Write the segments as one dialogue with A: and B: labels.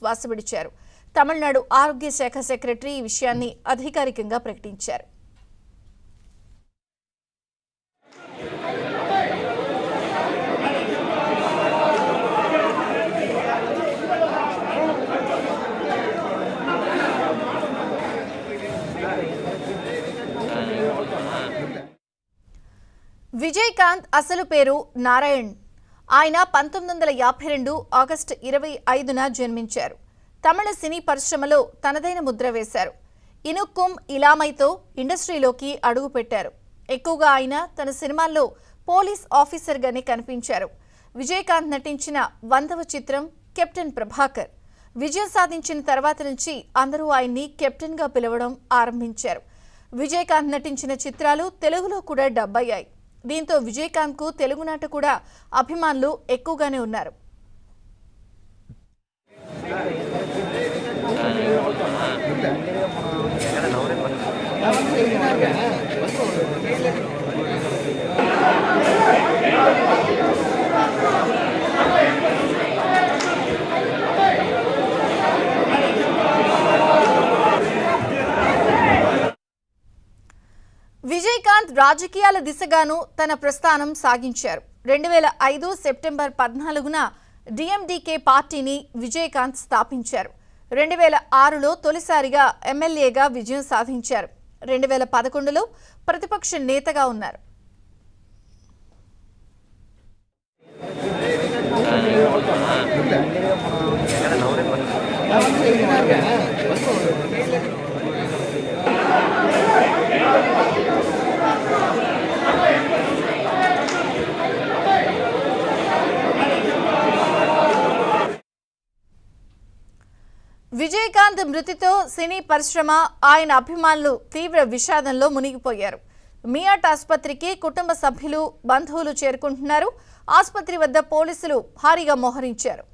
A: శ్వాస విడిచారు. తమిళనాడు ఆరోగ్య శాఖ సెక్రటరీ ఈ విషయాన్ని అధికారికంగా ప్రకటించారు. విజయకాంత్ అసలు పేరు నారాయణ్. ఆయన 1952 ఆగస్టు 25న జన్మించారు. తమిళ సినీ పరిశ్రమలో తనదైన ముద్ర వేశారు. ఇనుక్కుం ఇలామైతో ఇండస్ట్రీలోకి అడుగుపెట్టారు. ఎక్కువగా ఆయన తన సినిమాల్లో పోలీస్ ఆఫీసర్గానే కనిపించారు. విజయకాంత్ నటించిన 100వ చిత్రం కెప్టెన్ ప్రభాకర్. విజయం సాధించిన తర్వాత నుంచి అందరూ ఆయన్ని కెప్టెన్గా పిలవడం ఆరంభించారు. విజయకాంత్ నటించిన చిత్రాలు తెలుగులో కూడా డబ్ అయ్యాయి. దీంతో విజయకాంత్కు తెలుగునాట కూడా అభిమానులు ఎక్కువగానే ఉన్నారు. విజయకాంత్ రాజకీయాల దిశగాను తన ప్రస్థానం సాగించారు. 2005 సెప్టెంబర్ 14న డిఎండికే పార్టీని విజయకాంత్ స్థాపించారు. 2006లో తొలిసారిగా ఎమ్మెల్యేగా విజయం సాధించారు. 2011లో ప్రతిపక్ష నేతగా ఉన్నారు. విజయకాంత్ మృతితో సినీ పరిశ్రమ, ఆయన అభిమానులు తీవ్ర విషాదంలో మునిగిపోయారు. మియాట్ ఆసుపత్రికి కుటుంబ సభ్యులు, బంధువులు చేరుకుంటున్నారు. ఆసుపత్రి వద్ద పోలీసులు భారీగా మోహరించారు.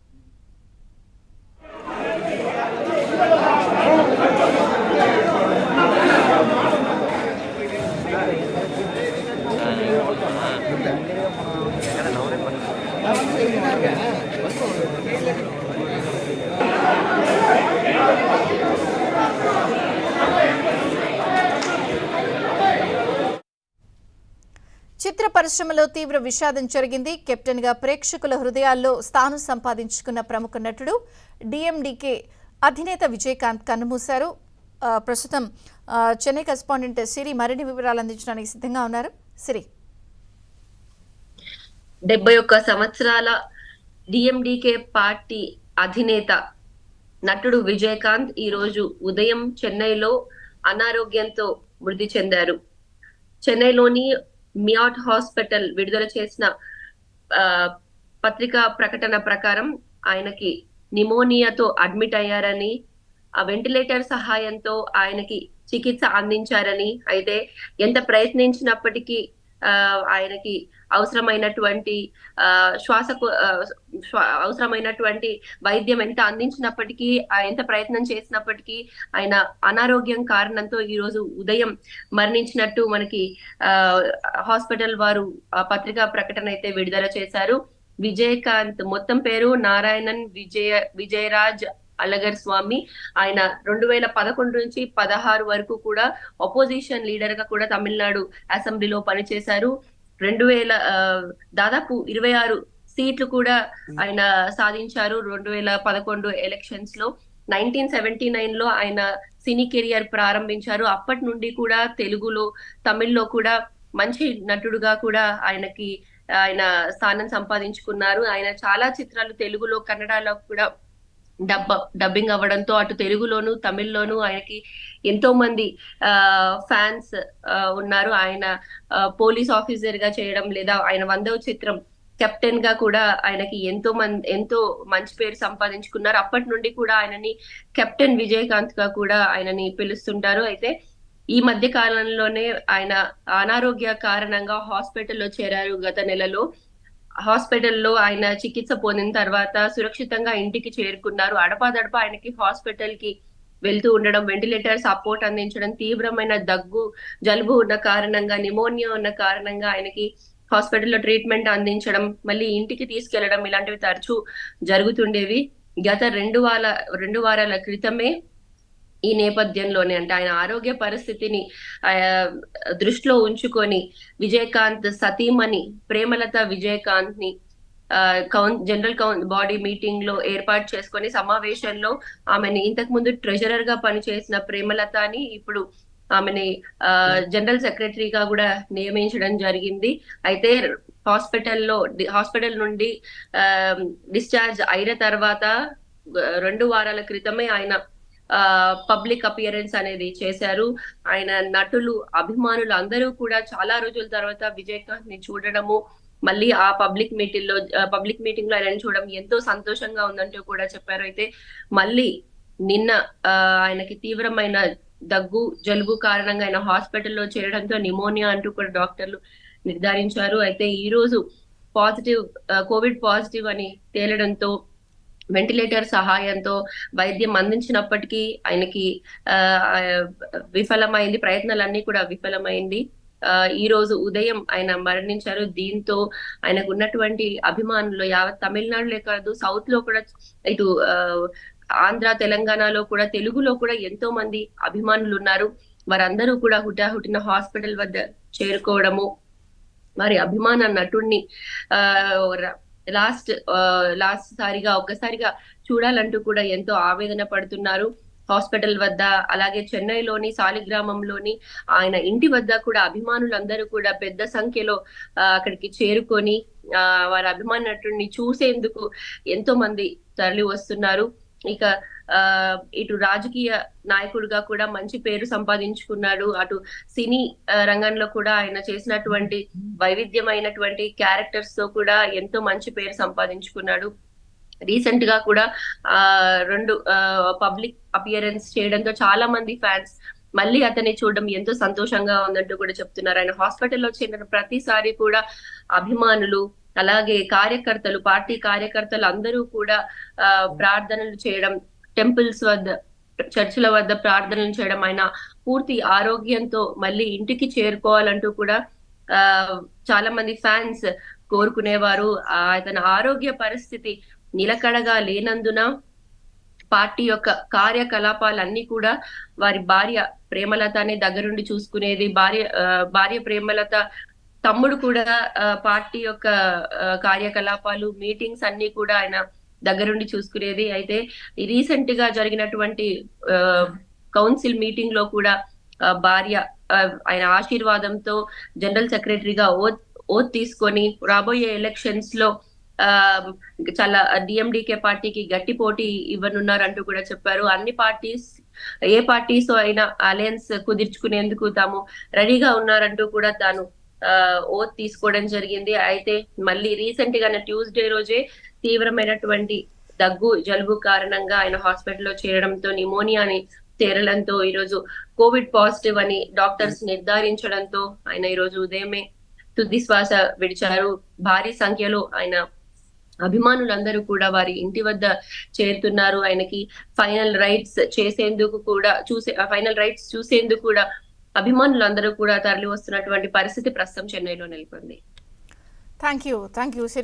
A: చిత్ర పరిశ్రమలో తీవ్ర విషాదం జరిగింది. కెప్టెన్ గా ప్రేక్షకుల హృదయాల్లో స్థానం సంపాదించుకున్న ప్రముఖ నటుడు డిఎండికే అధినేత విజయకాంత్ కన్నుమూశారు. ప్రస్తుతం చెన్నై కరెస్పాండెంట్ సిరి మరిన్ని వివరాలు అందించడానికి సిద్ధంగా ఉన్నారు. సిరి,
B: 71 సంవత్సరాల డిఎండికే పార్టీ అధినేత నటుడు విజయకాంత్ ఈ రోజు ఉదయం చెన్నైలో అనారోగ్యంతో మృతి చెందారు. చెన్నైలోని మియాట్ హాస్పిటల్ విడుదల చేసిన పత్రికా ప్రకటన ప్రకారం ఆయనకి నిమోనియాతో అడ్మిట్ అయ్యారని, ఆ వెంటిలేటర్ సహాయంతో ఆయనకి చికిత్స అందించారని, అయితే ఎంత ప్రయత్నించినప్పటికీ ఆయనకి అవసరమైనటువంటి అవసరమైనటువంటి వైద్యం ఎంత అందించినప్పటికీ, ఎంత ప్రయత్నం చేసినప్పటికీ ఆయన అనారోగ్యం కారణంతో ఈ రోజు ఉదయం మరణించినట్టు మనకి హాస్పిటల్ వారు పత్రికా ప్రకటన అయితే విడుదల చేశారు. విజయకాంత్ మొత్తం పేరు నారాయణన్ విజయరాజ్ అలగర్ స్వామి. ఆయన 2011 నుంచి 16 వరకు కూడా అపోజిషన్ లీడర్ గా కూడా తమిళనాడు అసెంబ్లీలో పనిచేశారు. దాదాపు 26 సీట్లు కూడా ఆయన సాధించారు 2011 ఎలక్షన్స్ లో. 1979లో ఆయన సినీ కెరియర్ ప్రారంభించారు. అప్పటి నుండి కూడా తెలుగులో, తమిళ్లో కూడా మంచి నటుడుగా కూడా ఆయన స్థానం సంపాదించుకున్నారు. ఆయన చాలా చిత్రాలు తెలుగులో, కన్నడలో కూడా డబ్బింగ్ అవ్వడంతో అటు తెలుగులోను, తమిళ్లోను ఆయనకి ఎంతో మంది ఫ్యాన్స్ ఉన్నారు. ఆయన పోలీస్ ఆఫీసర్ గా చేయడం, లేదా ఆయన 100వ చిత్రం కెప్టెన్ గా కూడా ఆయనకి ఎంతో మంచి పేరు సంపాదించుకున్నారు. అప్పటి నుండి కూడా ఆయనని కెప్టెన్ విజయకాంత్ గా కూడా ఆయనని పిలుస్తుంటారు. అయితే ఈ మధ్య కాలంలోనే ఆయన అనారోగ్య కారణంగా హాస్పిటల్లో చేరారు. గత నెలలో హాస్పిటల్లో ఆయన చికిత్స పొందిన తర్వాత సురక్షితంగా ఇంటికి చేరుకున్నారు. అడపాదడప ఆయనకి హాస్పిటల్ కి వెళ్తూ ఉండడం, వెంటిలేటర్ సపోర్ట్ అందించడం, తీవ్రమైన దగ్గు, జలుబు ఉన్న కారణంగా, నిమోనియా ఉన్న కారణంగా ఆయనకి హాస్పిటల్లో ట్రీట్మెంట్ అందించడం, మళ్ళీ ఇంటికి తీసుకెళ్లడం, ఇలాంటివి తరచూ జరుగుతుండేవి. గత 2 వారాల క్రితమే ఈ నేపథ్యంలోనే అంటే ఆయన ఆరోగ్య పరిస్థితిని ఆ, దృష్టిలో ఉంచుకొని విజయకాంత్ సతీమణి ప్రేమలత విజయకాంత్ ని జనరల్ బాడీ మీటింగ్ లో ఏర్పాటు చేసుకొని సమావేశంలో ఆమెని ఇంతకు ముందు ట్రెజరర్ గా పనిచేసిన ప్రేమలతని ఇప్పుడు ఆమెని జనరల్ సెక్రటరీగా కూడా నియమించడం జరిగింది. అయితే హాస్పిటల్ నుండి డిశ్చార్జ్ అయిన తర్వాత 2 వారాల క్రితమే ఆయన పబ్లిక్ అపియరెన్స్ అనేది చేశారు. ఆయన నటులు అభిమానులు అందరూ కూడా చాలా రోజుల తర్వాత విజయకాంత్ ని చూడడము, మళ్ళీ ఆ పబ్లిక్ మీటింగ్ లో ఆయన చూడడం ఎంతో సంతోషంగా ఉందంటూ కూడా చెప్పారు. అయితే మళ్ళీ నిన్న ఆయనకి తీవ్రమైన దగ్గు జలుబు కారణంగా ఆయన హాస్పిటల్లో చేరడంతో నిమోనియా అంటూ కూడా డాక్టర్లు నిర్ధారించారు. అయితే ఈ రోజు కోవిడ్ పాజిటివ్ అని తేలడంతో వెంటిలేటర్ సహాయంతో వైద్యం అందించినప్పటికీ ఆయనకి విఫలమైంది, ప్రయత్నాలన్నీ కూడా విఫలమైంది. ఈ రోజు ఉదయం ఆయన మరణించారు. దీంతో ఆయనకు ఉన్నటువంటి అభిమానులు యావత్ తమిళనాడులో కాదు, సౌత్ లో కూడా, ఇటు ఆంధ్ర తెలంగాణలో కూడా, తెలుగులో కూడా ఎంతో మంది అభిమానులు ఉన్నారు. వారందరూ కూడా హుటాహుటిన హాస్పిటల్ వద్ద చేరుకోవడము, వారి అభిమాన నటుడిని ఒక్కసారిగా చూడాలంటూ కూడా ఎంతో ఆవేదన పడుతున్నారు. హాస్పిటల్ వద్ద, అలాగే చెన్నైలోని సాలిగ్రామంలోని ఆయన ఇంటి వద్ద కూడా అభిమానులందరూ కూడా పెద్ద సంఖ్యలో అక్కడికి చేరుకొని వారి అభిమాన నటుడిని చూసేందుకు ఎంతో మంది తరలి వస్తున్నారు. ఇక ఇటు రాజకీయ నాయకుడిగా కూడా మంచి పేరు సంపాదించుకున్నాడు. అటు సినీ రంగంలో కూడా ఆయన చేసినటువంటి వైవిధ్యమైనటువంటి క్యారెక్టర్స్ తో కూడా ఎంతో మంచి పేరు సంపాదించుకున్నాడు. రీసెంట్ గా కూడా 2 పబ్లిక్ అపియరెన్స్ చేయడంతో చాలా మంది ఫ్యాన్స్ మళ్ళీ అతన్ని చూడడం ఎంతో సంతోషంగా ఉందంటూ కూడా చెప్తున్నారు. ఆయన హాస్పిటల్లో చేరిన ప్రతిసారి కూడా అభిమానులు, అలాగే కార్యకర్తలు, పార్టీ కార్యకర్తలు అందరూ కూడా ప్రార్థనలు చేయడం, టెంపుల్స్ వద్ద, చర్చిల వద్ద ప్రార్థనలు చేయడం, ఆయన పూర్తి ఆరోగ్యంతో మళ్ళీ ఇంటికి చేరుకోవాలంటూ కూడా చాలా మంది ఫ్యాన్స్ కోరుకునేవారు. అతని ఆరోగ్య పరిస్థితి నిలకడగా లేనందున పార్టీ యొక్క కార్యకలాపాలన్నీ కూడా వారి భార్య ప్రేమలతనే దగ్గరుండి చూసుకునేది. భార్య ప్రేమలత తమ్ముడు కూడా పార్టీ యొక్క కార్యకలాపాలు, మీటింగ్స్ అన్ని కూడా ఆయన దగ్గరుండి చూసుకునేది. అయితే రీసెంట్ గా జరిగినటువంటి కౌన్సిల్ మీటింగ్ లో కూడా భార్య ఆయన ఆశీర్వాదంతో జనరల్ సెక్రటరీగా ఓత్ తీసుకొని రాబోయే ఎలక్షన్స్ లో చాలా డిఎండికే పార్టీకి గట్టి పోటీ ఇవ్వనున్నారంటూ కూడా చెప్పారు. ఏ పార్టీస్ అయినా అలయన్స్ కుదుర్చుకునేందుకు తాము రెడీగా ఉన్నారంటూ కూడా తాను ఓత్ తీసుకోవడం జరిగింది. అయితే మళ్ళీ రీసెంట్ గా ట్యూస్డే రోజే తీవ్రమైనటువంటి దగ్గు జలుబు కారణంగా ఆయన హాస్పిటల్లో చేరడంతో, నిమోనియాని తేరడంతో ఈరోజు కోవిడ్ పాజిటివ్ అని డాక్టర్స్ నిర్ధారించడంతో ఆయన ఈరోజు ఉదయమే తుది శ్వాస విడిచారు. భారీ సంఖ్యలో ఆయన అభిమానులందరూ కూడా వారి ఇంటి వద్ద చేరుతున్నారు. ఆయనకి ఫైనల్ రైట్స్ చూసేందుకు కూడా అభిమానులందరూ కూడా తరలి వస్తున్నటువంటి పరిస్థితి ప్రస్తుతం చెన్నైలో నెలకొంది.
A: Thank you.